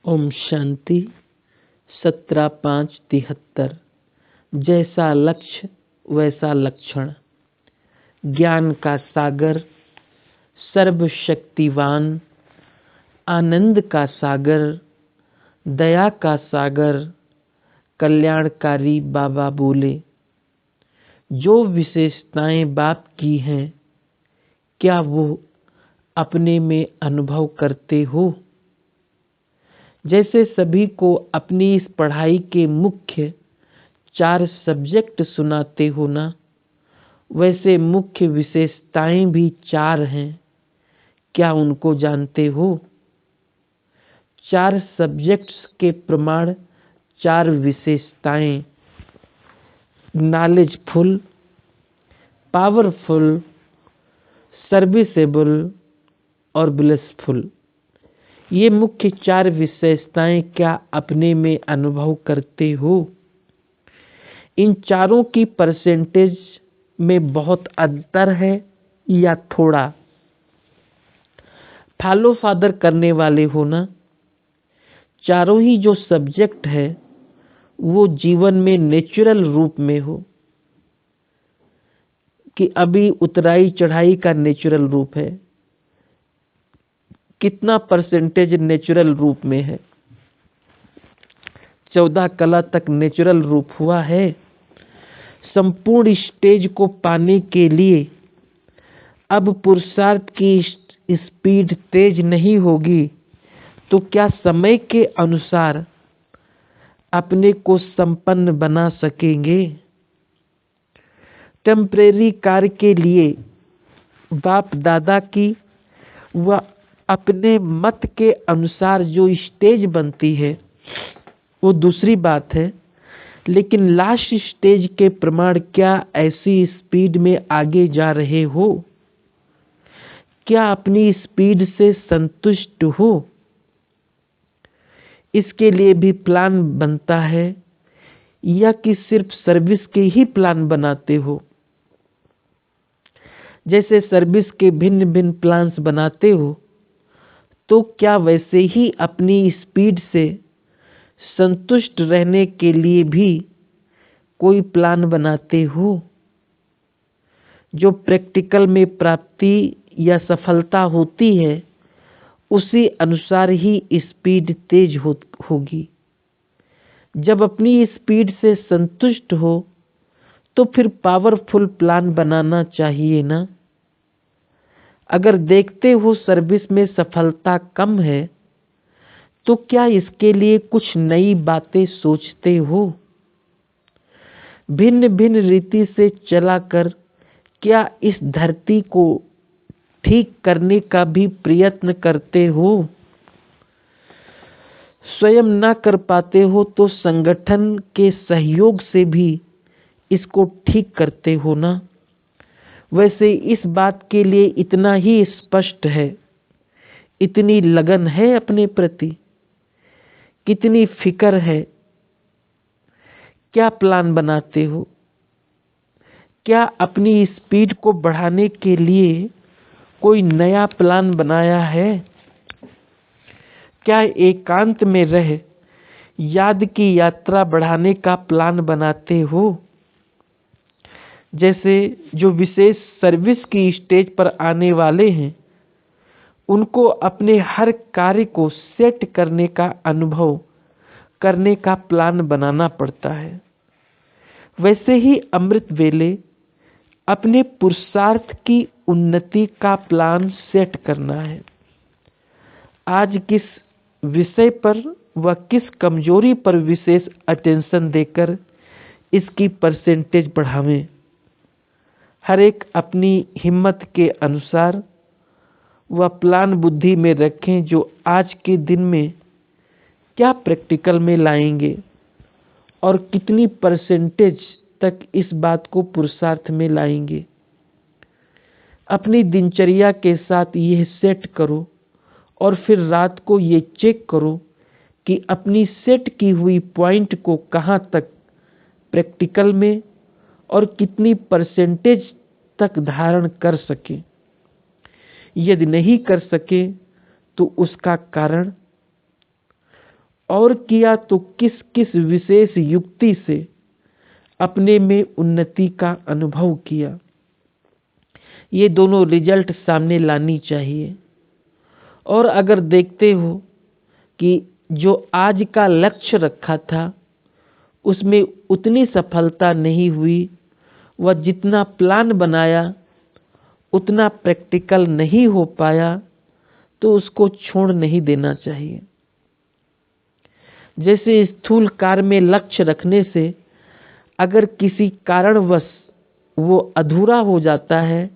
ओम शांति। 17/5/73। जैसा लक्ष्य वैसा लक्षण। ज्ञान का सागर, सर्वशक्तिवान, आनंद का सागर, दया का सागर, कल्याणकारी बाबा बोले, जो विशेषताएं बाप की हैं, क्या वो अपने में अनुभव करते हो? जैसे सभी को अपनी इस पढ़ाई के मुख्य 4 सब्जेक्ट सुनाते हो ना, वैसे मुख्य विशेषताएं भी 4 हैं। क्या उनको जानते हो? 4 सब्जेक्ट्स के प्रमाण 4 विशेषताएं: नॉलेजफुल, पावरफुल, सर्विसेबल और ब्लिसफुल। ये मुख्य 4 विशेषताएं क्या अपने में अनुभव करते हो? इन चारों की परसेंटेज में बहुत अंतर है या थोड़ा? फॉलो फादर करने वाले हो ना, चारों ही जो सब्जेक्ट है वो जीवन में नेचुरल रूप में हो कि अभी उतराई चढ़ाई का नेचुरल रूप है। कितना परसेंटेज नेचुरल रूप में है? 14 कला तक नेचुरल रूप हुआ है। संपूर्ण स्टेज को पाने के लिए अब पुरुषार्थ की स्पीड तेज नहीं होगी, तो क्या समय के अनुसार अपने को संपन्न बना सकेंगे? टेम्परेरी कार्य के लिए बाप दादा की व अपने मत के अनुसार जो स्टेज बनती है वो दूसरी बात है, लेकिन लास्ट स्टेज के प्रमाण क्या ऐसी स्पीड में आगे जा रहे हो? क्या अपनी स्पीड से संतुष्ट हो? इसके लिए भी प्लान बनता है या कि सिर्फ सर्विस के ही प्लान बनाते हो? जैसे सर्विस के भिन्न भिन्न प्लान्स बनाते हो, तो क्या वैसे ही अपनी स्पीड से संतुष्ट रहने के लिए भी कोई प्लान बनाते हो? जो प्रैक्टिकल में प्राप्ति या सफलता होती है, उसी अनुसार ही स्पीड तेज होगी। जब अपनी स्पीड से संतुष्ट हो तो फिर पावरफुल प्लान बनाना चाहिए ना। अगर देखते हो सर्विस में सफलता कम है, तो क्या इसके लिए कुछ नई बातें सोचते हो? भिन्न भिन्न रीति से चलाकर क्या इस धरती को ठीक करने का भी प्रयत्न करते हो? स्वयं ना कर पाते हो तो संगठन के सहयोग से भी इसको ठीक करते हो ना। वैसे इस बात के लिए इतना ही स्पष्ट है, इतनी लगन है अपने प्रति, कितनी फिक्र है? क्या प्लान बनाते हो? क्या अपनी स्पीड को बढ़ाने के लिए कोई नया प्लान बनाया है? क्या एकांत में रह याद की यात्रा बढ़ाने का प्लान बनाते हो? जैसे जो विशेष सर्विस की स्टेज पर आने वाले हैं, उनको अपने हर कार्य को सेट करने का अनुभव करने का प्लान बनाना पड़ता है। वैसे ही अमृत वेले अपने पुरुषार्थ की उन्नति का प्लान सेट करना है। आज किस विषय पर व किस कमजोरी पर विशेष अटेंशन देकर इसकी परसेंटेज बढ़ावें। हर एक अपनी हिम्मत के अनुसार वह प्लान बुद्धि में रखें, जो आज के दिन में क्या प्रैक्टिकल में लाएंगे और कितनी परसेंटेज तक इस बात को पुरुषार्थ में लाएंगे। अपनी दिनचर्या के साथ यह सेट करो और फिर रात को ये चेक करो कि अपनी सेट की हुई पॉइंट को कहाँ तक प्रैक्टिकल में और कितनी परसेंटेज तक धारण कर सके। यदि नहीं कर सके तो उसका कारण और किया तो किस किस विशेष युक्ति से अपने में उन्नति का अनुभव किया। ये दोनों रिजल्ट सामने लानी चाहिए। और अगर देखते हो कि जो आज का लक्ष्य रखा था उसमें उतनी सफलता नहीं हुई, वह जितना प्लान बनाया उतना प्रैक्टिकल नहीं हो पाया, तो उसको छोड़ नहीं देना चाहिए। जैसे स्थूल कार्य में लक्ष्य रखने से अगर किसी कारणवश वो अधूरा हो जाता है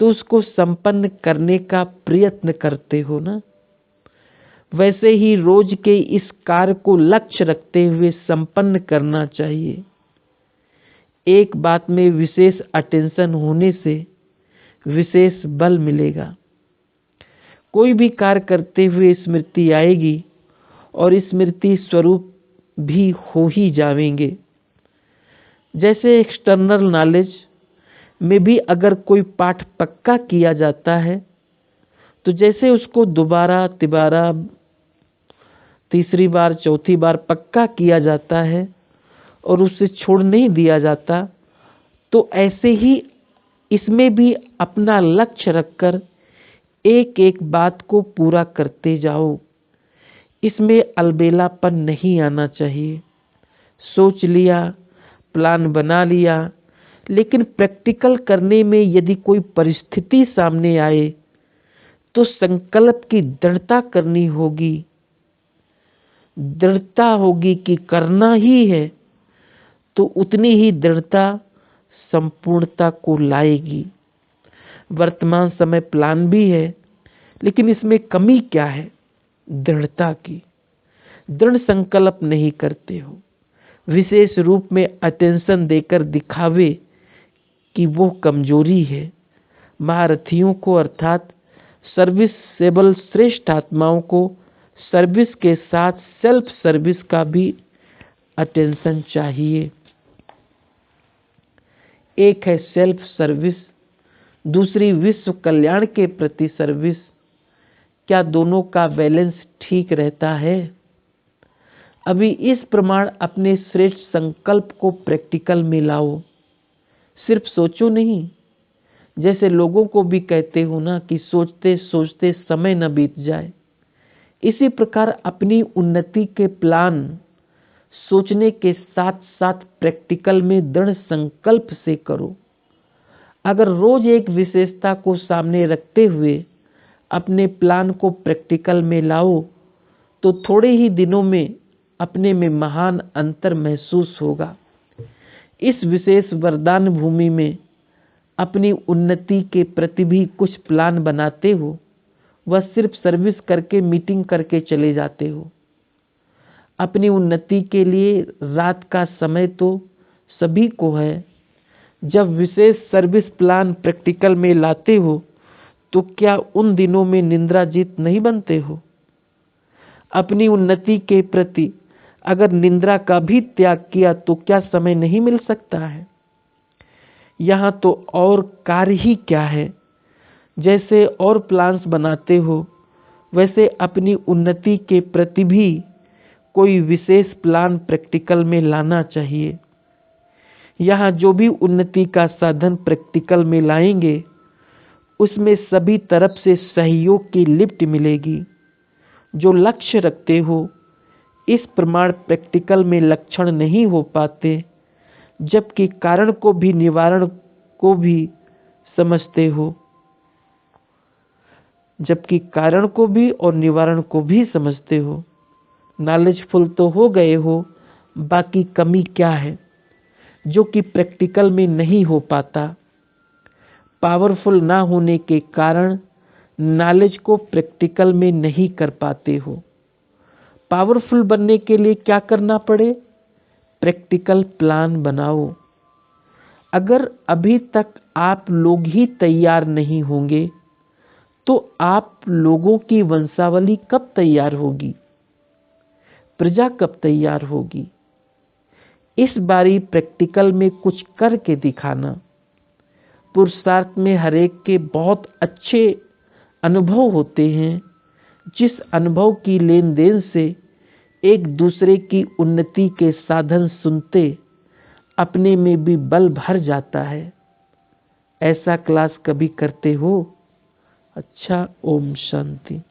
तो उसको संपन्न करने का प्रयत्न करते हो ना। वैसे ही रोज के इस कार्य को लक्ष्य रखते हुए संपन्न करना चाहिए। एक बात में विशेष अटेंशन होने से विशेष बल मिलेगा। कोई भी कार्य करते हुए स्मृति आएगी और स्मृति स्वरूप भी हो ही जावेंगे। जैसे एक्सटर्नल नॉलेज में भी अगर कोई पाठ पक्का किया जाता है तो जैसे उसको दोबारा तिबारा तीसरी बार चौथी बार पक्का किया जाता है और उसे छोड़ नहीं दिया जाता, तो ऐसे ही इसमें भी अपना लक्ष्य रखकर एक एक बात को पूरा करते जाओ। इसमें अलबेलापन नहीं आना चाहिए। सोच लिया, प्लान बना लिया, लेकिन प्रैक्टिकल करने में यदि कोई परिस्थिति सामने आए तो संकल्प की दृढ़ता करनी होगी। दृढ़ता होगी कि करना ही है, तो उतनी ही दृढ़ता संपूर्णता को लाएगी। वर्तमान समय प्लान भी है, लेकिन इसमें कमी क्या है? दृढ़ता की। दृढ़ संकल्प नहीं करते हो, विशेष रूप में अटेंशन देकर दिखावे कि वो कमजोरी है। महारथियों को अर्थात सर्विसेबल श्रेष्ठ आत्माओं को सर्विस के साथ सेल्फ सर्विस का भी अटेंशन चाहिए। एक है सेल्फ सर्विस, दूसरी विश्व कल्याण के प्रति सर्विस। क्या दोनों का बैलेंस ठीक रहता है? अभी इस प्रमाण अपने श्रेष्ठ संकल्प को प्रैक्टिकल में लाओ। सिर्फ सोचो नहीं, जैसे लोगों को भी कहते हो ना कि सोचते सोचते समय न बीत जाए। इसी प्रकार अपनी उन्नति के प्लान सोचने के साथ साथ प्रैक्टिकल में दृढ़ संकल्प से करो। अगर रोज एक विशेषता को सामने रखते हुए अपने प्लान को प्रैक्टिकल में लाओ तो थोड़े ही दिनों में अपने में महान अंतर महसूस होगा। इस विशेष वरदान भूमि में अपनी उन्नति के प्रति भी कुछ प्लान बनाते हो, वह सिर्फ सर्विस करके मीटिंग करके चले जाते हो। अपनी उन्नति के लिए रात का समय तो सभी को है। जब विशेष सर्विस प्लान प्रैक्टिकल में लाते हो तो क्या उन दिनों में निंद्रा जीत नहीं बनते हो? अपनी उन्नति के प्रति अगर निंद्रा का भी त्याग किया तो क्या समय नहीं मिल सकता है? यहाँ तो और कार्य ही क्या है। जैसे और प्लान्स बनाते हो वैसे अपनी उन्नति के प्रति भी कोई विशेष प्लान प्रैक्टिकल में लाना चाहिए। यहाँ जो भी उन्नति का साधन प्रैक्टिकल में लाएंगे उसमें सभी तरफ से सहयोग की लिफ्ट मिलेगी। जो लक्ष्य रखते हो इस प्रमाण प्रैक्टिकल में लक्षण नहीं हो पाते, जबकि कारण को भी निवारण को भी समझते हो, जबकि कारण को भी और निवारण को भी समझते हो। नॉलेजफुल तो हो गए हो, बाकी कमी क्या है जो कि प्रैक्टिकल में नहीं हो पाता? पावरफुल ना होने के कारण नॉलेज को प्रैक्टिकल में नहीं कर पाते हो। पावरफुल बनने के लिए क्या करना पड़े? प्रैक्टिकल प्लान बनाओ। अगर अभी तक आप लोग ही तैयार नहीं होंगे तो आप लोगों की वंशावली कब तैयार होगी? प्रजा कब तैयार होगी? इस बारी प्रैक्टिकल में कुछ करके दिखाना। पुरुषार्थ में हरेक के बहुत अच्छे अनुभव होते हैं। जिस अनुभव की लेन देन से एक दूसरे की उन्नति के साधन सुनते अपने में भी बल भर जाता है। ऐसा क्लास कभी करते हो? अच्छा, ओम शांति।